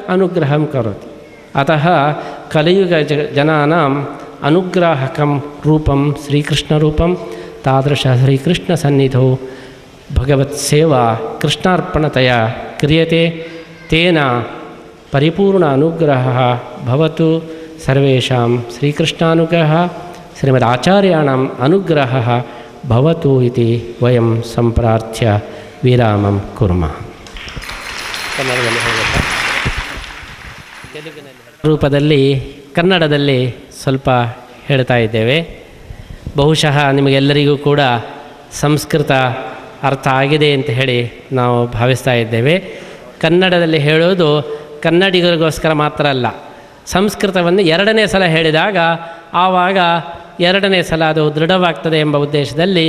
अनुग्रहं करोति। अतः कलियुगजनानाम् अनुग्राहकं रूपं श्रीकृष्णरूपं। तादृश श्रीकृष्णसन्निधौ भगवत्सेवा कृष्णार्पणतया क्रियते। तेन परिपूर्ण अनुग्रहः भवतु। सर्वेषां श्रीकृष्णानुग्रहः श्रीमदाचार्याणाम् अनुग्रहः भवतु इति वयं सम्प्रार्थ्य विरामं कुर्मः। ರೂಪದಲ್ಲಿ ಕನ್ನಡದಲ್ಲಿ ಸ್ವಲ್ಪ ಹೇಳ್ತಾ ಇದ್ದೇವೆ. ಬಹುಶಃ ನಿಮಗೆಲ್ಲರಿಗೂ ಕೂಡ ಸಂಸ್ಕೃತ ಅರ್ಥ ಆಗಿದೆ ಅಂತ ಹೇಳಿ ನಾವು ಭಾವಿಸ್ತಾ ಇದ್ದೇವೆ. ಕನ್ನಡದಲ್ಲಿ ಹೇಳೋದು ಕನ್ನಡಿಗರಿಗೋಸ್ಕರ ಮಾತ್ರ ಅಲ್ಲ, ಸಂಸ್ಕೃತವನ್ನು ಎರಡನೇ ಸಲ ಹೇಳಿದಾಗ ಆವಾಗ ಎರಡನೇ ಸಲ ಅದು ದೃಢವಾಗ್ತದೆ ಎಂಬ ಉದ್ದೇಶದಲ್ಲಿ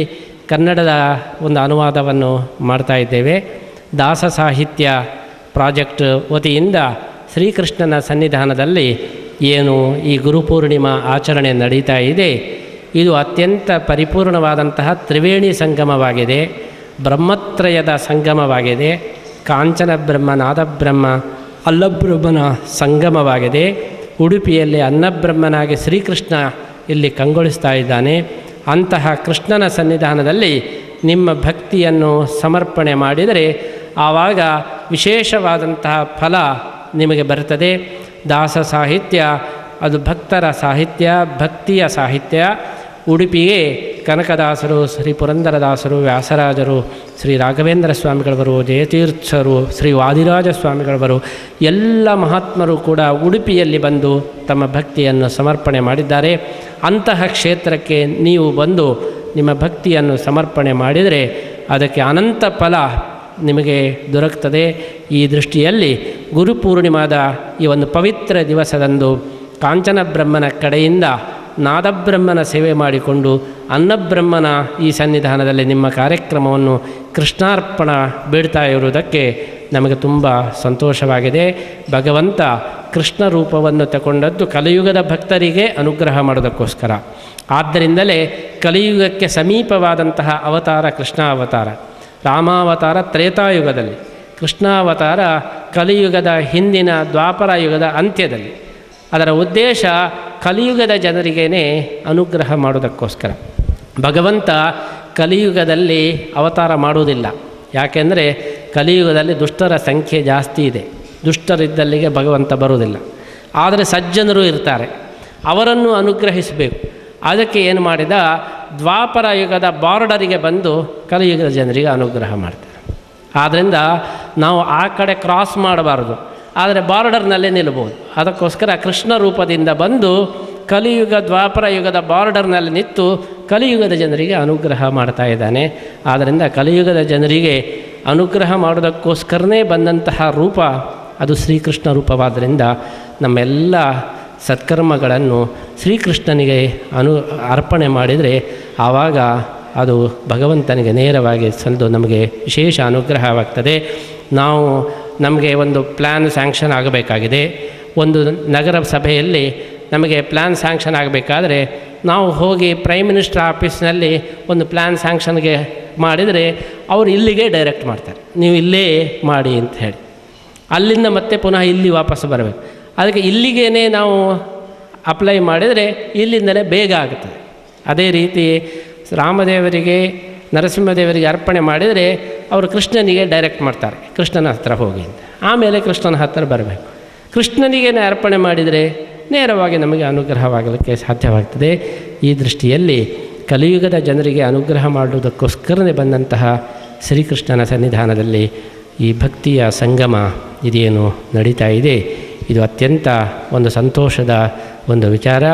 ಕನ್ನಡದ ಒಂದು ಅನುವಾದವನ್ನು ಮಾಡ್ತಾ ಇದ್ದೇವೆ. ದಾಸ ಸಾಹಿತ್ಯ ಪ್ರಾಜೆಕ್ಟ್ ವತಿಯಿಂದ ಶ್ರೀಕೃಷ್ಣನ ಸನ್ನಿಧಾನದಲ್ಲಿ ಏನು ಈ ಗುರುಪೂರ್ಣಿಮಾ ಆಚರಣೆ ನಡೀತಾ ಇದೆ, ಇದು ಅತ್ಯಂತ ಪರಿಪೂರ್ಣವಾದಂತಹ ತ್ರಿವೇಣಿ ಸಂಗಮವಾಗಿದೆ, ಬ್ರಹ್ಮತ್ರಯದ ಸಂಗಮವಾಗಿದೆ, ಕಾಂಚನ ಬ್ರಹ್ಮ, ನಾದಬ್ರಹ್ಮ, ಅಲ್ಲಬ್ರಹ್ಮನ ಸಂಗಮವಾಗಿದೆ. ಉಡುಪಿಯಲ್ಲಿ ಅನ್ನಬ್ರಹ್ಮನಾಗಿ ಶ್ರೀಕೃಷ್ಣ ಇಲ್ಲಿ ಕಂಗೊಳಿಸ್ತಾ ಇದ್ದಾನೆ. ಅಂತಹ ಕೃಷ್ಣನ ಸನ್ನಿಧಾನದಲ್ಲಿ ನಿಮ್ಮ ಭಕ್ತಿಯನ್ನು ಸಮರ್ಪಣೆ ಮಾಡಿದರೆ ಆವಾಗ ವಿಶೇಷವಾದಂತಹ ಫಲ ನಿಮಗೆ ಬರ್ತದೆ. ದಾಸ ಸಾಹಿತ್ಯ ಅದು ಭಕ್ತರ ಸಾಹಿತ್ಯ, ಭಕ್ತಿಯ ಸಾಹಿತ್ಯ. ಉಡುಪಿಗೆ ಕನಕದಾಸರು, ಶ್ರೀ ಪುರಂದರದಾಸರು, ವ್ಯಾಸರಾಜರು, ಶ್ರೀ ರಾಘವೇಂದ್ರ ಸ್ವಾಮಿಗಳವರು, ಜಯತೀರ್ಥರು, ಶ್ರೀ ವಾದಿರಾಜ ಸ್ವಾಮಿಗಳವರು ಎಲ್ಲ ಮಹಾತ್ಮರು ಕೂಡ ಉಡುಪಿಯಲ್ಲಿ ಬಂದು ತಮ್ಮ ಭಕ್ತಿಯನ್ನು ಸಮರ್ಪಣೆ ಮಾಡಿದ್ದಾರೆ. ಅಂತಹ ಕ್ಷೇತ್ರಕ್ಕೆ ನೀವು ಬಂದು ನಿಮ್ಮ ಭಕ್ತಿಯನ್ನು ಸಮರ್ಪಣೆ ಮಾಡಿದರೆ ಅದಕ್ಕೆ ಅನಂತ ಫಲ ನಿಮಗೆ ದೊರಕ್ತದೆ. ಈ ದೃಷ್ಟಿಯಲ್ಲಿ ಗುರುಪೂರ್ಣಿಮಾದ ಈ ಒಂದು ಪವಿತ್ರ ದಿವಸದಂದು ಕಾಂಚನ ಬ್ರಹ್ಮನ ಕಡೆಯಿಂದ ನಾದಬ್ರಹ್ಮನ ಸೇವೆ ಮಾಡಿಕೊಂಡು ಅನ್ನಬ್ರಹ್ಮನ ಈ ಸನ್ನಿಧಾನದಲ್ಲಿ ನಿಮ್ಮ ಕಾರ್ಯಕ್ರಮವನ್ನು ಕೃಷ್ಣಾರ್ಪಣ ಬೇಡ್ತಾ ಇರುವುದಕ್ಕೆ ನಮಗೆ ತುಂಬ ಸಂತೋಷವಾಗಿದೆ. ಭಗವಂತ ಕೃಷ್ಣ ರೂಪವನ್ನು ತಗೊಂಡದ್ದು ಕಲಿಯುಗದ ಭಕ್ತರಿಗೆ ಅನುಗ್ರಹ ಮಾಡೋದಕ್ಕೋಸ್ಕರ. ಆದ್ದರಿಂದಲೇ ಕಲಿಯುಗಕ್ಕೆ ಸಮೀಪವಾದಂತಹ ಅವತಾರ ಕೃಷ್ಣ ಅವತಾರ. ರಾಮಾವತಾರ ತ್ರೇತಾಯುಗದಲ್ಲಿ, ಕೃಷ್ಣಾವತಾರ ಕಲಿಯುಗದ ಹಿಂದಿನ ದ್ವಾಪರ ಯುಗದ ಅಂತ್ಯದಲ್ಲಿ. ಅದರ ಉದ್ದೇಶ ಕಲಿಯುಗದ ಜನರಿಗೇ ಅನುಗ್ರಹ ಮಾಡೋದಕ್ಕೋಸ್ಕರ. ಭಗವಂತ ಕಲಿಯುಗದಲ್ಲಿ ಅವತಾರ ಮಾಡುವುದಿಲ್ಲ. ಯಾಕೆಂದರೆ ಕಲಿಯುಗದಲ್ಲಿ ದುಷ್ಟರ ಸಂಖ್ಯೆ ಜಾಸ್ತಿ ಇದೆ. ದುಷ್ಟರಿದ್ದಲ್ಲಿಗೆ ಭಗವಂತ ಬರುವುದಿಲ್ಲ. ಆದರೆ ಸಜ್ಜನರು ಇರ್ತಾರೆ, ಅವರನ್ನು ಅನುಗ್ರಹಿಸಬೇಕು. ಅದಕ್ಕೆ ಏನು ಮಾಡಿದ, ದ್ವಾಪರ ಯುಗದ ಬಾರ್ಡರಿಗೆ ಬಂದು ಕಲಿಯುಗದ ಜನರಿಗೆ ಅನುಗ್ರಹ ಮಾಡ್ತಾರೆ. ಆದ್ದರಿಂದ ನಾವು ಆ ಕಡೆ ಕ್ರಾಸ್ ಮಾಡಬಾರ್ದು, ಆದರೆ ಬಾರ್ಡರ್ನಲ್ಲೇ ನಿಲ್ಲಬಹುದು. ಅದಕ್ಕೋಸ್ಕರ ಕೃಷ್ಣ ರೂಪದಿಂದ ಬಂದು ಕಲಿಯುಗ ದ್ವಾಪರ ಯುಗದ ಬಾರ್ಡರ್ನಲ್ಲಿ ನಿಂತು ಕಲಿಯುಗದ ಜನರಿಗೆ ಅನುಗ್ರಹ ಮಾಡ್ತಾ ಇದ್ದಾನೆ. ಆದ್ದರಿಂದ ಕಲಿಯುಗದ ಜನರಿಗೆ ಅನುಗ್ರಹ ಮಾಡೋದಕ್ಕೋಸ್ಕರನೇ ಬಂದಂತಹ ರೂಪ ಅದು ಶ್ರೀಕೃಷ್ಣ ರೂಪವಾದ್ದರಿಂದ ನಮ್ಮೆಲ್ಲ ಸತ್ಕರ್ಮಗಳನ್ನು ಶ್ರೀಕೃಷ್ಣನಿಗೆ ಅರ್ಪಣೆ ಮಾಡಿದರೆ ಆವಾಗ ಅದು ಭಗವಂತನಿಗೆ ನೇರವಾಗಿ ಸಂದು ನಮಗೆ ವಿಶೇಷ ಅನುಗ್ರಹವಾಗ್ತದೆ. ನಮಗೆ ಒಂದು ಪ್ಲ್ಯಾನ್ ಸ್ಯಾಂಕ್ಷನ್ ಆಗಬೇಕಾಗಿದೆ. ಒಂದು ನಗರ ಸಭೆಯಲ್ಲಿ ನಮಗೆ ಪ್ಲ್ಯಾನ್ ಸ್ಯಾಂಕ್ಷನ್ ಆಗಬೇಕಾದ್ರೆ ನಾವು ಹೋಗಿ ಪ್ರೈಮ್ ಮಿನಿಸ್ಟರ್ ಆಫೀಸ್ನಲ್ಲಿ ಒಂದು ಪ್ಲ್ಯಾನ್ ಸ್ಯಾಂಕ್ಷನ್ಗೆ ಮಾಡಿದರೆ ಅವರು ಇಲ್ಲಿಗೆ ಡೈರೆಕ್ಟ್ ಮಾಡ್ತಾರೆ, ನೀವು ಇಲ್ಲೇ ಮಾಡಿ ಅಂತ ಹೇಳಿ. ಅಲ್ಲಿಂದ ಮತ್ತೆ ಪುನಃ ಇಲ್ಲಿ ವಾಪಸ್ ಬರಬೇಕು. ಅದಕ್ಕೆ ಇಲ್ಲಿಗೇ ನಾವು ಅಪ್ಲೈ ಮಾಡಿದರೆ ಇಲ್ಲಿಂದಲೇ ಬೇಗ ಆಗುತ್ತದೆ. ಅದೇ ರೀತಿ ರಾಮದೇವರಿಗೆ, ನರಸಿಂಹದೇವರಿಗೆ ಅರ್ಪಣೆ ಮಾಡಿದರೆ ಅವರು ಕೃಷ್ಣನಿಗೆ ಡೈರೆಕ್ಟ್ ಮಾಡ್ತಾರೆ, ಕೃಷ್ಣನ ಹತ್ರ ಹೋಗಿ ಅಂತ. ಆಮೇಲೆ ಕೃಷ್ಣನ ಹತ್ತಿರ ಬರಬೇಕು. ಕೃಷ್ಣನಿಗೆ ಅರ್ಪಣೆ ಮಾಡಿದರೆ ನೇರವಾಗಿ ನಮಗೆ ಅನುಗ್ರಹವಾಗಲಿಕ್ಕೆ ಸಾಧ್ಯವಾಗ್ತದೆ. ಈ ದೃಷ್ಟಿಯಲ್ಲಿ ಕಲಿಯುಗದ ಜನರಿಗೆ ಅನುಗ್ರಹ ಮಾಡುವುದಕ್ಕೋಸ್ಕರನೇ ಬಂದಂತಹ ಶ್ರೀಕೃಷ್ಣನ ಸನ್ನಿಧಾನದಲ್ಲಿ ಈ ಭಕ್ತಿಯ ಸಂಗಮ ಇದೇನು ನಡೀತಾ ಇದೆ, ಇದು ಅತ್ಯಂತ ಒಂದು ಸಂತೋಷದ ಒಂದು ವಿಚಾರ.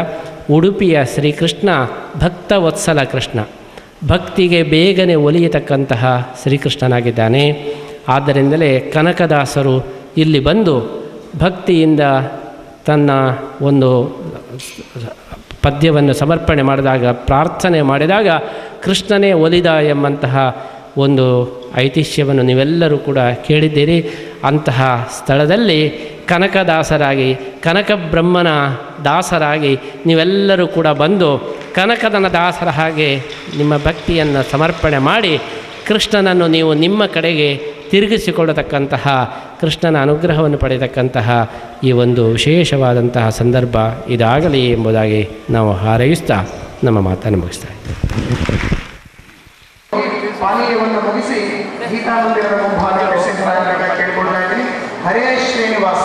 ಉಡುಪಿಯ ಶ್ರೀಕೃಷ್ಣ ಭಕ್ತವತ್ಸಲ ಕೃಷ್ಣ, ಭಕ್ತಿಗೆ ಬೇಗನೆ ಒಲಿಯತಕ್ಕಂತಹ ಶ್ರೀಕೃಷ್ಣನಾಗಿದ್ದಾನೆ. ಆದ್ದರಿಂದಲೇ ಕನಕದಾಸರು ಇಲ್ಲಿ ಬಂದು ಭಕ್ತಿಯಿಂದ ತನ್ನ ಒಂದು ಪದ್ಯವನ್ನು ಸಮರ್ಪಣೆ ಮಾಡಿದಾಗ, ಪ್ರಾರ್ಥನೆ ಮಾಡಿದಾಗ ಕೃಷ್ಣನೇ ಒಲಿದ ಎಂಬಂತಹ ಒಂದು ಐತಿಹ್ಯವನ್ನು ನೀವೆಲ್ಲರೂ ಕೂಡ ಕೇಳಿದ್ದೀರಿ. ಅಂತಹ ಸ್ಥಳದಲ್ಲಿ ಕನಕದಾಸರಾಗಿ, ಕನಕ ಬ್ರಹ್ಮನ ದಾಸರಾಗಿ ನೀವೆಲ್ಲರೂ ಕೂಡ ಬಂದು ಕನಕದನ ದಾಸರ ಹಾಗೆ ನಿಮ್ಮ ಭಕ್ತಿಯನ್ನು ಸಮರ್ಪಣೆ ಮಾಡಿ ಕೃಷ್ಣನನ್ನು ನೀವು ನಿಮ್ಮ ಕಡೆಗೆ ತಿರುಗಿಸಿಕೊಡತಕ್ಕಂತಹ ಕೃಷ್ಣನ ಅನುಗ್ರಹವನ್ನು ಪಡೆಯತಕ್ಕಂತಹ ಈ ಒಂದು ವಿಶೇಷವಾದಂತಹ ಸಂದರ್ಭ ಇದಾಗಲಿ ಎಂಬುದಾಗಿ ನಾವು ಹಾರೈಸ್ತಾ ನಮ್ಮ ಮಾತನ್ನು ಮುಗಿಸ್ತಾ ಇದ್ದೀವಿ. ಪಾನೀಯವನ್ನು ಮುಗಿಸಿ ಗೀತಾ ಮಂದಿರದ ಮುಂಭಾಗ ಕೇಳಿಕೊಳ್ತಾ ಇದ್ದೀನಿ. ಹರೇ ಶ್ರೀನಿವಾಸ.